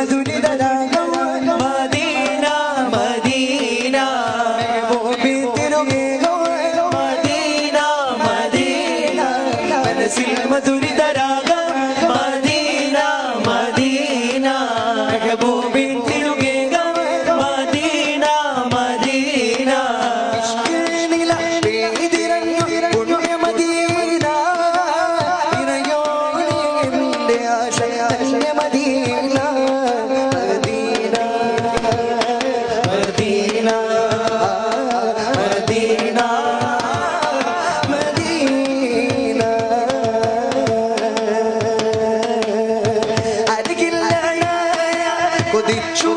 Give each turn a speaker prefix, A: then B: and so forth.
A: മധുരിതരാഗം Medina Medina മെഹബൂബിൻ തിരുഗേഹം Medina Medina മനസ്സിൽ മധുരിതരാഗം മദീന മദീന മെഹബൂബിൻ തിരുഗേഹം മദീന മദീന ഇഷ്കിനില പേരിരഞ്ഞു പുണ്യ മദീന ഇറയോളി എന്റെ ആശയ Medina Medina Medina Medina Medina അരികിൽ കൊതിച്ചു